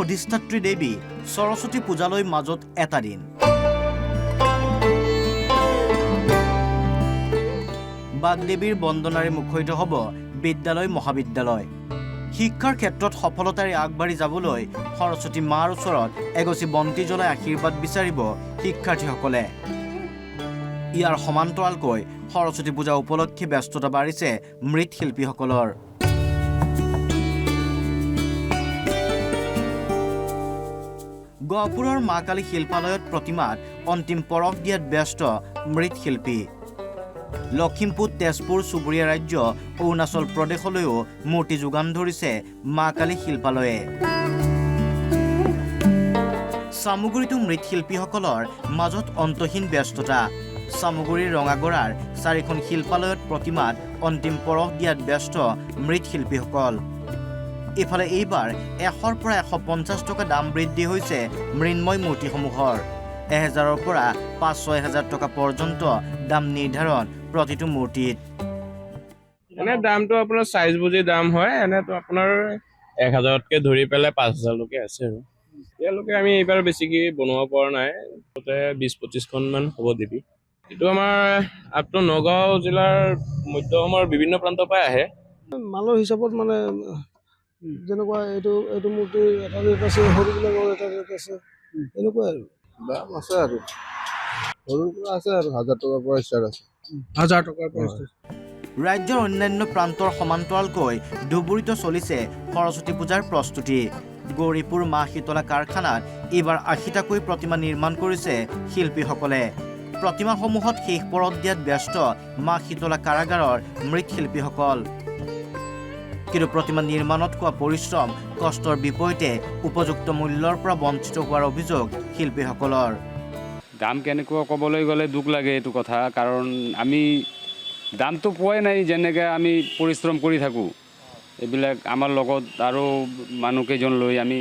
অধিষ্ঠাত্ৰী দেৱী সৰস্বতী পূজালৈ মাজত এটা দিন। বাগদেৱীৰ বন্দনাৰে মুখৰিত হ'ব বিদ্যালয় মহাবিদ্যালয়। শিক্ষাৰ ক্ষেত্ৰত সফলতাৰে আগবাঢ়ি যাবলৈ সৰস্বতী মাৰ ওচৰত এগছি বন্তি জ্বলাই আশীৰ্বাদ বিচাৰিব শিক্ষাৰ্থীসকলে। ইয়াৰ সমান্তৰালকৈ সৰস্বতী পূজা উপলক্ষে ব্যস্ততা বাঢ়িছে মৃৎশিল্পীসকলৰ। গহপুৰৰ মা কালী শিল্পালয়ত প্ৰতিমাত অন্তিম পৰশ দিয়াত ব্যস্ত মৃৎশিল্পী। লখিমপুৰ, তেজপুৰ চুবুৰীয়া ৰাজ্য অৰুণাচল প্ৰদেশলৈও মূৰ্তি যোগান ধৰিছে মা কালী শিল্পালয়ে। চামুগুৰিতো মৃৎশিল্পীসকলৰ মাজত অন্তহীন ব্যস্ততা। চামুগুৰিৰ ৰঙাগড়াৰ 4খন শিল্পালয়ত প্ৰতিমাত অন্তিম পৰশ দিয়াত ব্যস্ত মৃৎশিল্পীসকল। ইফালে এইবাৰ 100ৰ পৰা 150 টকা দাম বৃদ্ধি হৈছে মৃন্ময় মূৰ্তিসমূহৰ। 1000ৰ পৰা 5-6 টকা পৰ্যন্ত দাম নিৰ্ধাৰণ প্ৰতিটো মূৰ্তিত। এনে দামটো আপোনাৰ সাইজ বুজি দাম হয়। এনেতো আপোনাৰ 1000তকৈ ধৰি পেলাই 5000লৈকে আছে আৰু এতিয়ালৈকে আমি এইবাৰ বেছিকৈ বনাব পৰা নাই। 20-25খন মান হ'ব দেৱী। এইটো আমাৰ আপটো নগাঁও জিলাৰ মধ্য অসমৰ বিভিন্ন প্ৰান্তৰ পৰা আহে। মালৰ হিচাপত মানে যেনেকুৱা এইটো মূৰ্তি এটা ৰেট আছে, সৰুবিলাকৰ এটা ৰেট আছে, এনেকুৱাই আৰু দাম আছে আৰু সৰুৰ পৰা আছে আৰু 1000 টকাৰ পৰা ষ্টাৰ্ট আছে। 1000 টকাৰ পৰা ৰাজ্যৰ অন্যান্য প্ৰান্তৰ সমান্তৰালকৈ ধুবুৰীত চলিছে সৰস্বতী পূজাৰ প্ৰস্তুতি। গৌৰীপুৰ মা শীতলা কাৰখানাত এইবাৰ 80টাকৈ প্ৰতিমা নিৰ্মাণ কৰিছে শিল্পীসকলে। প্ৰতিমাসমূহত শেষ পৰশ দিয়াত ব্যস্ত মা শীতলা কাৰাগাৰৰ মৃৎশিল্পীসকল। কিন্তু প্ৰতিমা নিৰ্মাণত হোৱা পৰিশ্ৰম, কষ্টৰ বিপৰীতে উপযুক্ত মূল্যৰ পৰা বঞ্চিত হোৱাৰ অভিযোগ শিল্পীসকলৰ। দাম কেনেকুৱা ক'বলৈ গ'লে দুখ লাগে এইটো কথা, কাৰণ আমি দামটো পোৱাই নাই। যেনেকৈ আমি পৰিশ্ৰম কৰি থাকোঁ, এইবিলাক আমাৰ লগত আৰু মানুহকেইজন লৈ আমি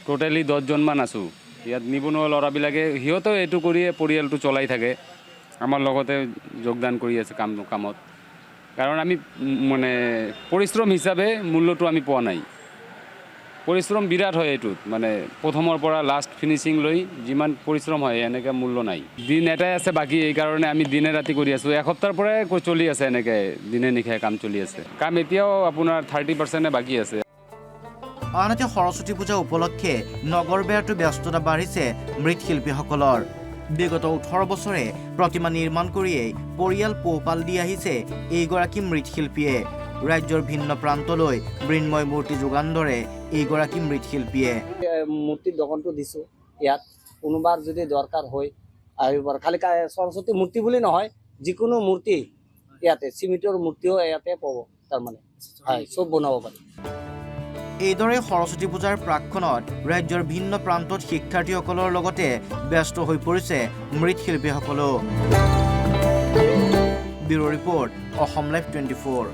টোটেলি 10জনমান আছোঁ। ইয়াত নিবনুৱা ল'ৰাবিলাকে সিহঁতেও এইটো কৰিয়ে পৰিয়ালটো চলাই থাকে, আমাৰ লগতে যোগদান কৰি আছে কামত। কাৰণ আমি মানে পৰিশ্ৰম হিচাপে মূল্যটো আমি পোৱা নাই। পৰিশ্ৰম বিৰাট হয় এইটোত, মানে প্ৰথমৰ পৰা লাষ্ট ফিনিচিং লৈ যিমান পৰিশ্ৰম হয় এনেকৈ মূল্য নাই। দিন এটাই আছে বাকী, এইকাৰণে আমি দিনে ৰাতি কৰি আছোঁ। এসপ্তাহৰ পৰাই চলি আছে এনেকৈ দিনে নিশাই কাম চলি আছে। কাম এতিয়াও আপোনাৰ 30% বাকী আছে। আনহাতে সৰস্বতী পূজা উপলক্ষে নগৰবেৰাতো ব্যস্ততা বাঢ়িছে মৃৎশিল্পীসকলৰ। বিগত 18 বছৰে প্ৰতিমা নিৰ্মাণ কৰিয়েই পৰিয়াল পোহপাল দি আহিছে এইগৰাকী মৃৎশিল্পীয়ে। ৰাজ্যৰ ভিন্ন প্ৰান্তলৈ মৃন্ময় মূৰ্তি যোগান ধৰে এইগৰাকী মৃৎশিল্পীয়ে। মূৰ্তিৰ দোকানটো দিছোঁ ইয়াত, কোনোবাৰ যদি দৰকাৰ হয় আহিব পাৰে। খালি সৰস্বতী মূৰ্তি বুলি নহয়, যিকোনো মূৰ্তি ইয়াতে, চিমেণ্টৰ মূৰ্তিও ইয়াতে পাব, তাৰমানে হয় চব বনাব পাৰি। এইদৰে সৰস্বতী পূজাৰ প্ৰাকখনত ৰাজ্যৰ ভিন্ন প্ৰান্তত শিক্ষাৰ্থীসকলৰ লগতে ব্যস্ত হৈ পৰিছে মৃৎশিল্পীসকলো। Bureau report, Assam live 24।